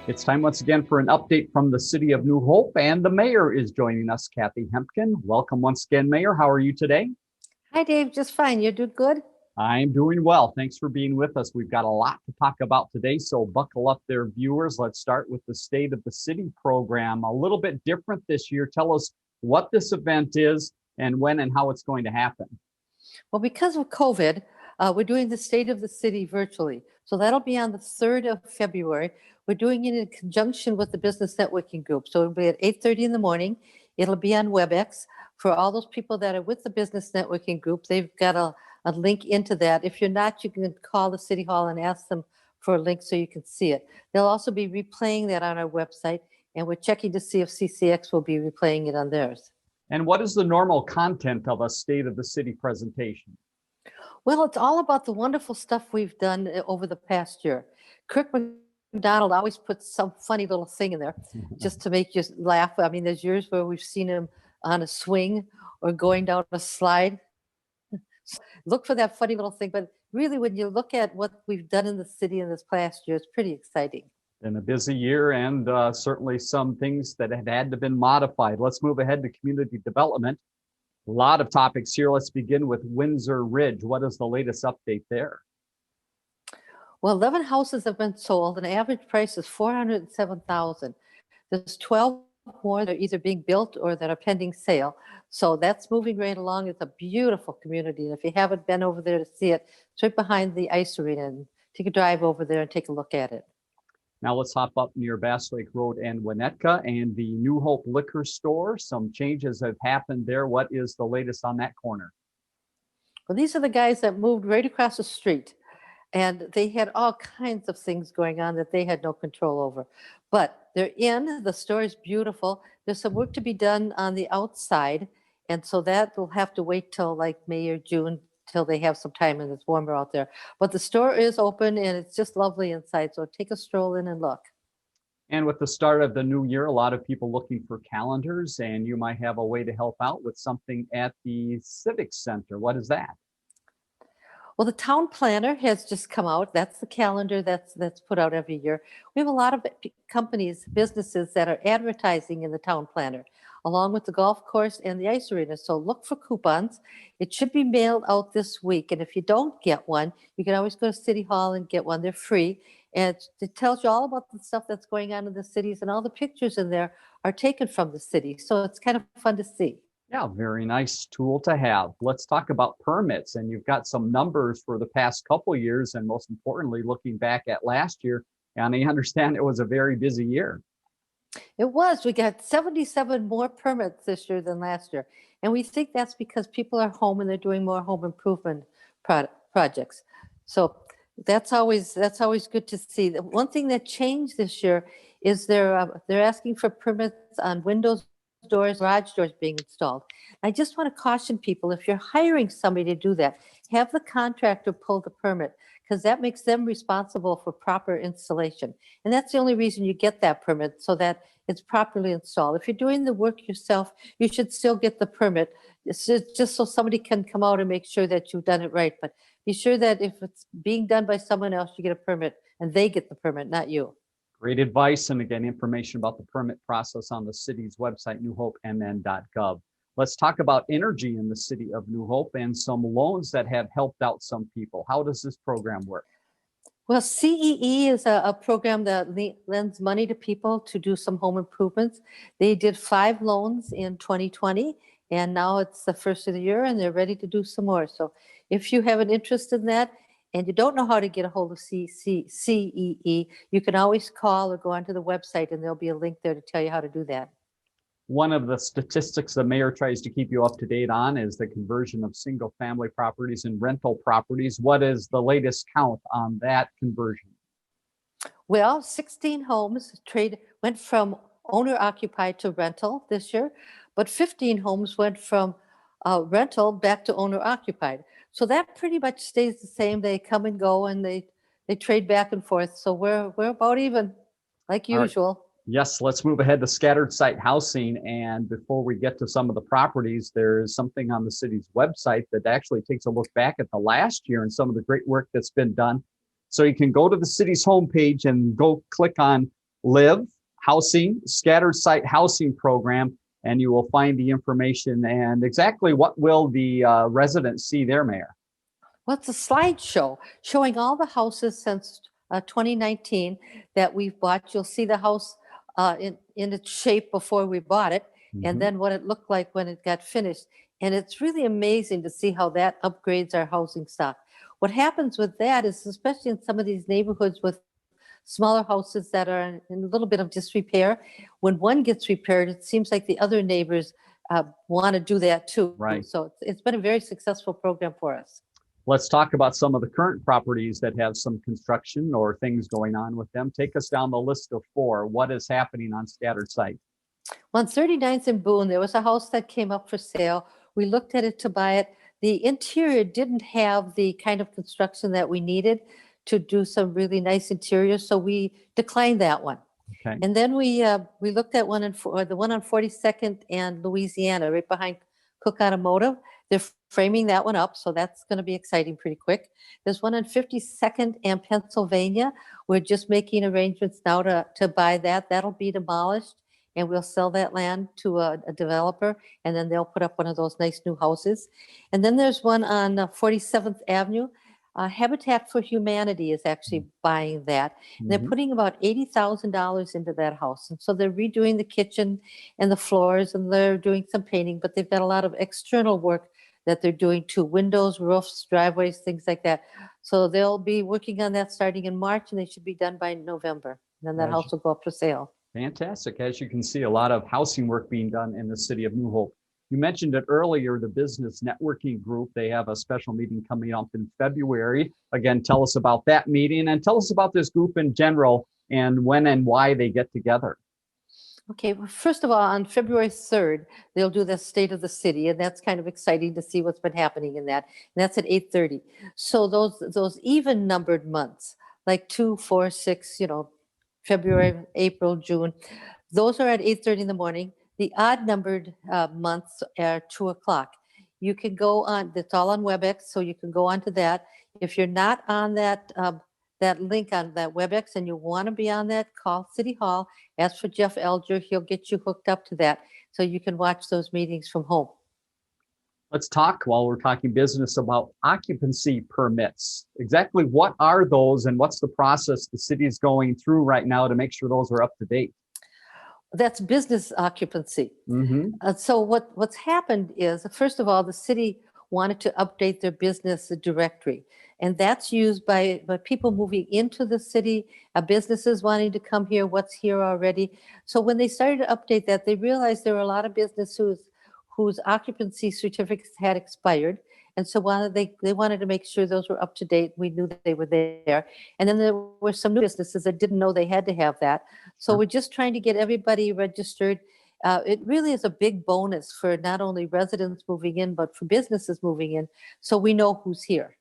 It's time once again for an update from the city of New Hope, and the mayor is joining us, Kathi Hemken. Welcome once again, Mayor. How are you today? Hi, Dave. Just fine. You doing good? I'm doing well. Thanks for being with us. We've got a lot to talk about today, so buckle up there, viewers. Let's start with the State of the City program. A little bit different this year. Tell us what this event is and when and how it's going to happen. Well, because of COVID, we're doing the State of the City virtually. So that'll be on the 3rd of February. We're doing it in conjunction with the Business Networking Group. So it'll be at 8:30 in the morning. It'll be on WebEx. For all those people that are with the Business Networking Group, they've got a link into that. If you're not, you can call the City Hall and ask them for a link so you can see it. They'll also be replaying that on our website, and we're checking to see if CCX will be replaying it on theirs. And what is the normal content of a State of the City presentation? Well, it's all about the wonderful stuff we've done over the past year. Kirk McDonald always puts some funny little thing in there just to make you laugh. I mean, there's years where we've seen him on a swing or going down a slide. So look for that funny little thing. But really, when you look at what we've done in the city in this past year, it's pretty exciting. Been a busy year, and certainly some things that had to been modified. Let's move ahead to community development. A lot of topics here. Let's begin with Windsor Ridge. What is the latest update there? Well, 11 houses have been sold, and the average price is $407,000. There's 12 more that are either being built or that are pending sale. So that's moving right along. It's a beautiful community. And if you haven't been over there to see it, it's right behind the ice arena. And take a drive over there and take a look at it. Now let's hop up near Bass Lake Road and Winnetka and the New Hope Liquor Store. Some changes have happened there. What is the latest on that corner? Well, these are the guys that moved right across the street. And they had all kinds of things going on that they had no control over. But they're in. The store is beautiful. There's some work to be done on the outside. And so that will have to wait till like May or June till they have some time and it's warmer out there. But the store is open and it's just lovely inside. So take a stroll in and look. And with the start of the new year, a lot of people looking for calendars, and you might have a way to help out with something at the Civic Center. What is that? Well, the town planner has just come out. That's the calendar that's put out every year. We have a lot of companies, businesses that are advertising in the town planner, along with the golf course and the ice arena. So look for coupons. It should be mailed out this week. And if you don't get one, you can always go to City Hall and get one. They're free. And it tells you all about the stuff that's going on in the cities, and all the pictures in there are taken from the city. So it's kind of fun to see. Yeah, very nice tool to have. Let's talk about permits. And you've got some numbers for the past couple of years, and most importantly, looking back at last year. And I understand it was a very busy year. It was. We got 77 more permits this year than last year. And we think that's because people are home and they're doing more home improvement projects. So that's always good to see. The one thing that changed this year is they're asking for permits on windows, doors, garage doors being installed. I just want to caution people, if you're hiring somebody to do that, have the contractor pull the permit, because that makes them responsible for proper installation. And that's the only reason you get that permit, so that it's properly installed. If you're doing the work yourself, you should still get the permit. It's just so somebody can come out and make sure that you've done it right. But be sure that if it's being done by someone else, you get a permit and they get the permit, not you. Great advice. And again, information about the permit process on the city's website, newhopemn.gov. Let's talk about energy in the city of New Hope and some loans that have helped out some people. How does this program work? Well, CEE is a program that lends money to people to do some home improvements. They did 5 loans in 2020, and now it's the first of the year, and they're ready to do some more. So if you have an interest in that, and you don't know how to get a hold of CEE, you can always call or go onto the website, and there'll be a link there to tell you how to do that. One of the statistics the mayor tries to keep you up to date on is the conversion of single family properties and rental properties. What is the latest count on that conversion? Well, 16 homes went from owner occupied to rental this year, but 15 homes went from rental back to owner occupied. So that pretty much stays the same. They come and go, and they trade back and forth. So we're about even, like usual. Yes, let's move ahead to scattered site housing. And before we get to some of the properties, there's something on the city's website that actually takes a look back at the last year and some of the great work that's been done. So you can go to the city's homepage and go click on Live Housing, Scattered Site Housing Program, and you will find the information and exactly what will the residents see there, Mayor. Well, it's a slideshow showing all the houses since 2019 that we've bought. You'll see the house in its shape before we bought it, and then what it looked like when it got finished. And it's really amazing to see how that upgrades our housing stock. What happens with that is, especially in some of these neighborhoods with smaller houses that are in a little bit of disrepair, when one gets repaired, it seems like the other neighbors want to do that too. Right. So it's been a very successful program for us. Let's talk about some of the current properties that have some construction or things going on with them. Take us down the list of 4. What is happening on Scattered Site? Well, on 39th and Boone, there was a house that came up for sale. We looked at it to buy it. The interior didn't have the kind of construction that we needed to do some really nice interiors, so we declined that one. Okay. And then we looked at the one on 42nd and Louisiana, right behind Cook Automotive. They're framing that one up, so that's going to be exciting pretty quick. There's one on 52nd and Pennsylvania. We're just making arrangements now to buy that. That'll be demolished, and we'll sell that land to a developer, and then they'll put up one of those nice new houses. And then there's one on 47th Avenue. Habitat for Humanity is actually buying that. And they're putting about $80,000 into that house. And so they're redoing the kitchen and the floors, and they're doing some painting, but they've got a lot of external work that they're doing too: windows, roofs, driveways, things like that. So they'll be working on that starting in March, and they should be done by November. And then that house will go up for sale. Fantastic. As you can see, a lot of housing work being done in the city of New Hope. You mentioned it earlier, the business networking group. They have a special meeting coming up in February. Again, tell us about that meeting and tell us about this group in general and when and why they get together. Okay, well, first of all, on February 3rd, they'll do the State of the City, and that's kind of exciting to see what's been happening in that. And that's at 8:30. So those even numbered months, like 2, 4, 6, February, April, June, those are at 8:30 in the morning. The odd numbered months are 2 o'clock. You can go on, it's all on WebEx, so you can go onto that. If you're not on that link on that WebEx and you want to be on that, call City Hall, ask for Jeff Elger. He'll get you hooked up to that so you can watch those meetings from home. Let's talk, while we're talking business, about occupancy permits. Exactly what are those and what's the process the city is going through right now to make sure those are up to date? That's business occupancy. So what's happened is, first of all, the city wanted to update their business directory. And that's used by people moving into the city, businesses wanting to come here, what's here already. So when they started to update that, they realized there were a lot of businesses whose occupancy certificates had expired. And so they wanted to make sure those were up to date. We knew that they were there. And then there were some new businesses that didn't know they had to have that. So we're just trying to get everybody registered. It really is a big bonus for not only residents moving in, but for businesses moving in. So we know who's here.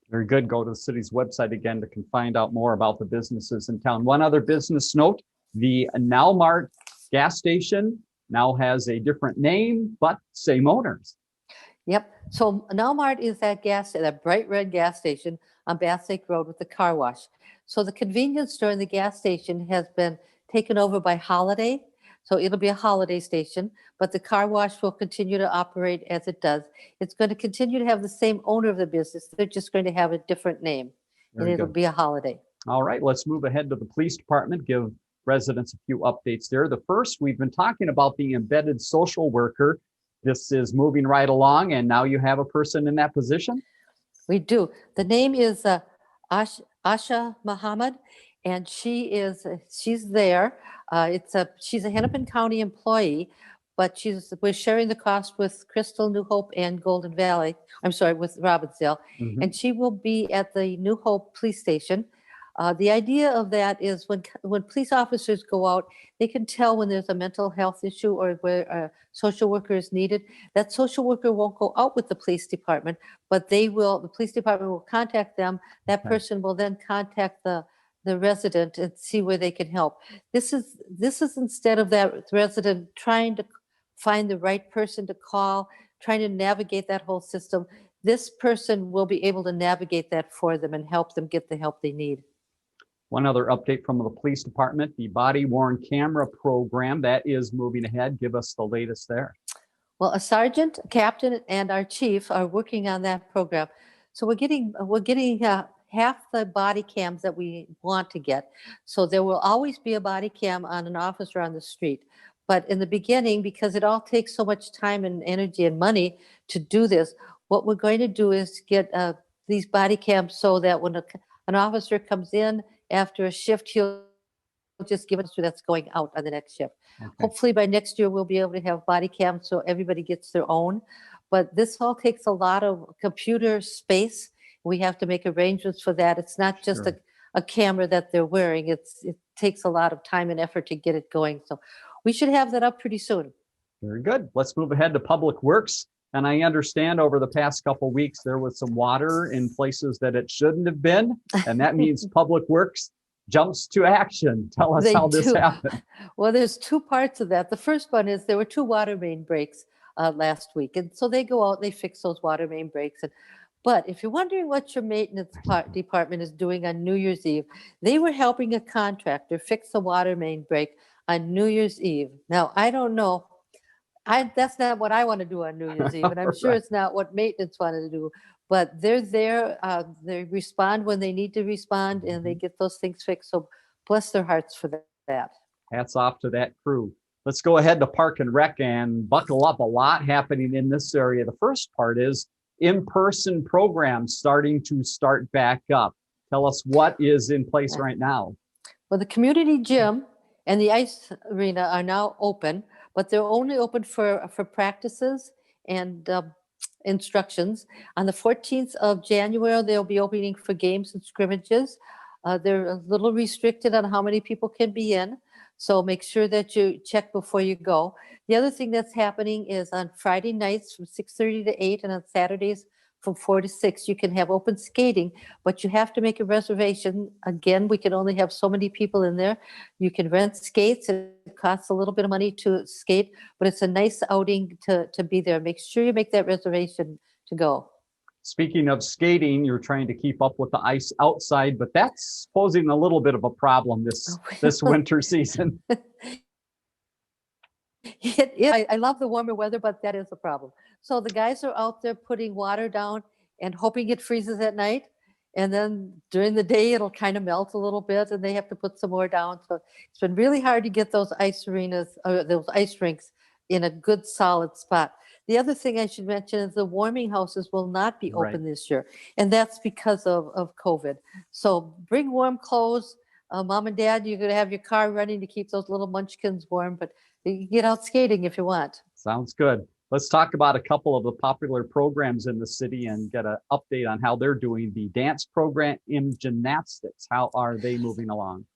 Very good. Go to the city's website again to find out more about the businesses in town. One other business note, the Now Mart gas station now has a different name, but same owners. Yep. So Now Mart is that bright red gas station on Bass Lake Road with the car wash. So the convenience store in the gas station has been taken over by Holiday. So it'll be a Holiday station, but the car wash will continue to operate as it does. It's going to continue to have the same owner of the business. They're just going to have a different name, and it'll be a Holiday. All right, let's move ahead to the police department, give residents a few updates there. The first, we've been talking about the embedded social worker. This is moving right along, and now you have a person in that position? We do. The name is Asha Muhammad, and she's there. She's a Hennepin County employee, but we're sharing the cost with Crystal, New Hope, and Golden Valley. I'm sorry, with Robbinsdale, and she will be at the New Hope Police Station. The idea of that is when police officers go out, they can tell when there's a mental health issue or where a social worker is needed. That social worker won't go out with the police department, but the police department will contact them. That person will then contact the resident and see where they can help. This is instead of that resident trying to find the right person to call, trying to navigate that whole system. This person will be able to navigate that for them and help them get the help they need. One other update from the police department, the body-worn camera program that is moving ahead. Give us the latest there. Well, a sergeant, a captain, and our chief are working on that program. So we're getting half the body cams that we want to get. So there will always be a body cam on an officer on the street. But in the beginning, because it all takes so much time and energy and money to do this, what we're going to do is get these body cams so that when an officer comes in after a shift, he'll just give it to that's going out on the next shift. Okay. Hopefully by next year, we'll be able to have body cams so everybody gets their own. But this all takes a lot of computer space. We have to make arrangements for that. It's not just Sure. a camera that they're wearing. It takes a lot of time and effort to get it going. So we should have that up pretty soon. Very good. Let's move ahead to Public Works. And I understand over the past couple of weeks, there was some water in places that it shouldn't have been. And that means Public Works jumps to action. Tell us how this happened. Well, there's two parts of that. The first one is there were two water main breaks last week. And so they go out, they fix those water main breaks. But if you're wondering what your maintenance department is doing on New Year's Eve, they were helping a contractor fix a water main break on New Year's Eve. Now, I don't know. That's not what I want to do on New Year's Eve. And I'm sure it's not what maintenance wanted to do. But they're there. They respond when they need to respond, and they get those things fixed. So bless their hearts for that. Hats off to that crew. Let's go ahead to Park and Rec and buckle up. A lot happening in this area. The first part is in-person programs starting back up. Tell us what is in place right now. Well, the community gym and the ice arena are now open, but they're only open for practices and instructions. On the 14th of January, they'll be opening for games and scrimmages. They're a little restricted on how many people can be in, so make sure that you check before you go. The other thing that's happening is on Friday nights from 6:30 to 8 and on Saturdays from 4 to 6, you can have open skating, but you have to make a reservation. Again, we can only have so many people in there. You can rent skates. It costs a little bit of money to skate, but it's a nice outing to be there. Make sure you make that reservation to go. Speaking of skating, you're trying to keep up with the ice outside, but that's posing a little bit of a problem this winter season. I love the warmer weather, but that is a problem. So the guys are out there putting water down and hoping it freezes at night. And then during the day, it'll kind of melt a little bit and they have to put some more down. So it's been really hard to get those ice arenas, or those ice rinks in a good solid spot. The other thing I should mention is the warming houses will not be open this year. And that's because of COVID. So bring warm clothes. Mom and Dad, you're going to have your car running to keep those little munchkins warm, but you can get out skating if you want. Sounds good. Let's talk about a couple of the popular programs in the city and get an update on how they're doing. The dance program in gymnastics, how are they moving along?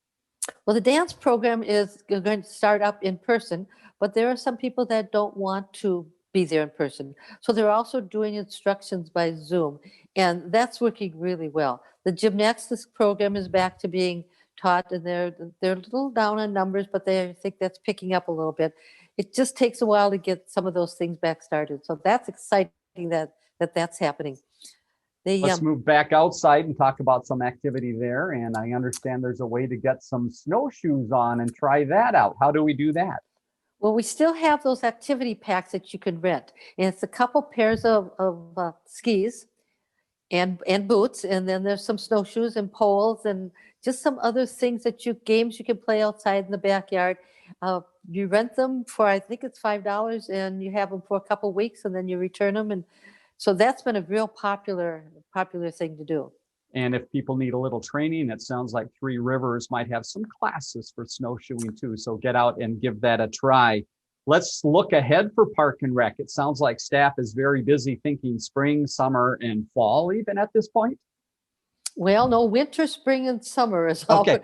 Well, the dance program is going to start up in person, but there are some people that don't want to be there in person. So they're also doing instructions by Zoom, and that's working really well. The gymnastics program is back to being taught, and they're a little down on numbers, but I think that's picking up a little bit. It just takes a while to get some of those things back started. So that's exciting that's happening. Let's move back outside and talk about some activity there. And I understand there's a way to get some snowshoes on and try that out. How do we do that? Well, we still have those activity packs that you can rent. And it's a couple pairs of skis and boots. And then there's some snowshoes and poles and just some other things games you can play outside in the backyard. You rent them for, I think it's $5, and you have them for a couple weeks and then you return them. And so that's been a real popular thing to do. And if people need a little training, it sounds like Three Rivers might have some classes for snowshoeing too. So get out and give that a try. Let's look ahead for Park and Rec. It sounds like staff is very busy thinking spring, summer, and fall even at this point. Well, no, winter, spring, and summer is all. Okay.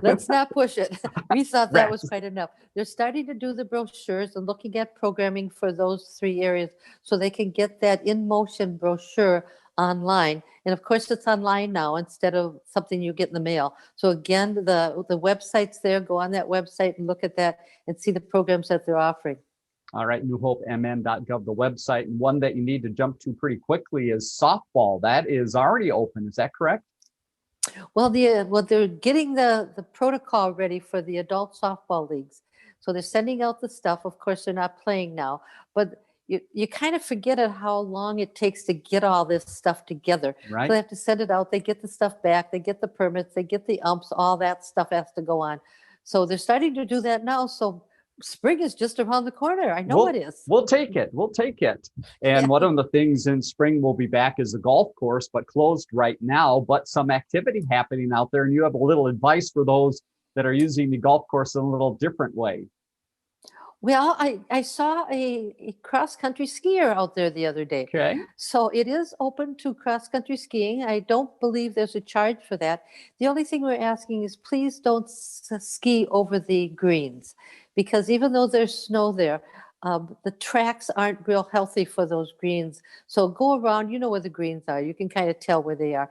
Let's not push it. We thought that was quite enough. They're starting to do the brochures and looking at programming for those three areas so they can get that in motion brochure online. And of course, it's online now instead of something you get in the mail. So again, the website's there. Go on that website and look at that and see the programs that they're offering. All right, newhopemn.gov, the website. And one that you need to jump to pretty quickly is softball. That is already open. Is that correct? They're getting the protocol ready for the adult softball leagues. So they're sending out the stuff. Of course, they're not playing now, but you kind of forget at how long it takes to get all this stuff together. Right. So they have to send it out. They get the stuff back. They get the permits. They get the umps. All that stuff has to go on. So they're starting to do that now. So spring is just around the corner. I know it is. We'll take it. We'll take it. And Yeah. one of the things in spring will be back is the golf course, but closed right now, but some activity happening out there. And you have a little advice for those that are using the golf course in a little different way. Well, I saw a cross-country skier out there the other day. Okay. So it is open to cross-country skiing. I don't believe there's a charge for that. The only thing we're asking is please don't ski over the greens, because even though there's snow there, the tracks aren't real healthy for those greens. So go around, you know where the greens are. You can kind of tell where they are.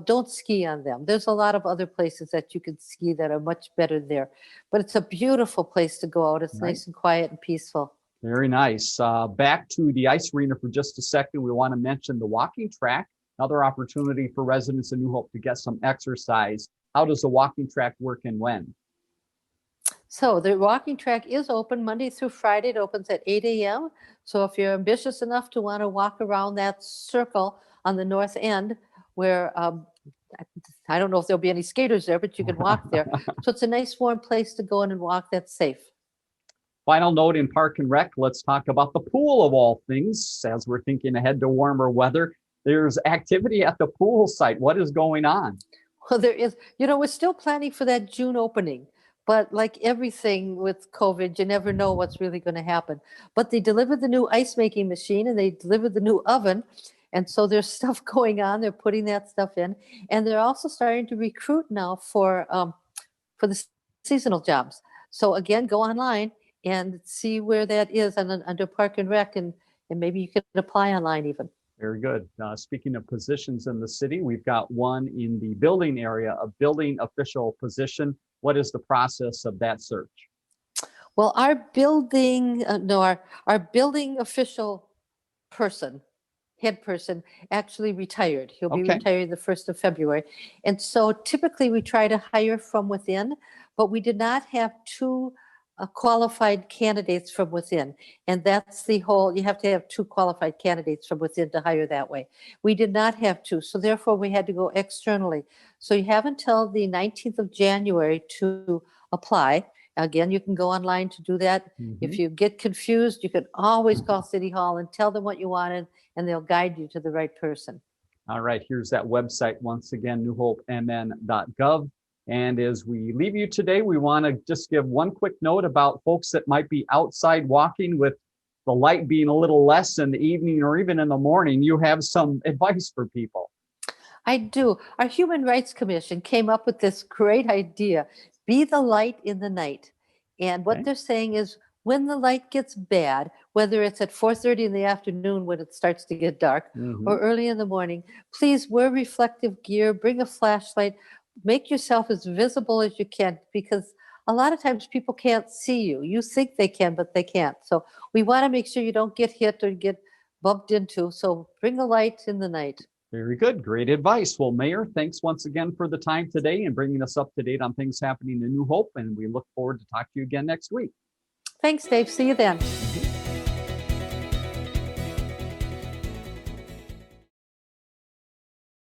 Don't ski on them. There's a lot of other places that you can ski that are much better there. But it's a beautiful place to go out. It's Right. nice and quiet and peaceful. Very nice. Back to the ice arena for just a second. We want to mention the walking track, another opportunity for residents of New Hope to get some exercise. How does the walking track work and when? So the walking track is open Monday through Friday. It opens at 8 a.m. So if you're ambitious enough to want to walk around that circle on the north end where I don't know if there'll be any skaters there, but you can walk there. So it's a nice warm place to go in and walk that's safe. Final note in Park and Rec, let's talk about the pool of all things. As we're thinking ahead to warmer weather, there's activity at the pool site. What is going on? Well, there is, we're still planning for that June opening. But like everything with COVID, you never know what's really going to happen. But they delivered the new ice making machine and they delivered the new oven. And so there's stuff going on. They're putting that stuff in. And they're also starting to recruit now for the seasonal jobs. So again, go online and see where that is under Park and Rec, and maybe you can apply online even. Very good. Speaking of positions in the city, we've got one in the building area, a building official position. What is the process of that search? Well, our building official head person actually retired. He'll be retired the 1st of February. And so typically we try to hire from within, but we did not have two qualified candidates from within. And that's you have to have two qualified candidates from within to hire that way. We did not have two, so therefore we had to go externally. So you have until the 19th of January to apply. Again, you can go online to do that. Mm-hmm. If you get confused, you can always call City Hall and tell them what you wanted, and they'll guide you to the right person. All right, here's that website once again, newhopemn.gov. And as we leave you today, we want to just give one quick note about folks that might be outside walking with the light being a little less in the evening or even in the morning. You have some advice for people. I do. Our Human Rights Commission came up with this great idea, be the light in the night. And what they're saying is when the light gets bad, whether it's at 4:30 in the afternoon when it starts to get dark or early in the morning, please wear reflective gear, bring a flashlight, make yourself as visible as you can, because a lot of times people can't see you. You think they can, but they can't. So we want to make sure you don't get hit or get bumped into. So bring a light in the night. Very good. Great advice. Well, Mayor, thanks once again for the time today and bringing us up to date on things happening in New Hope. And we look forward to talking to you again next week. Thanks, Dave. See you then.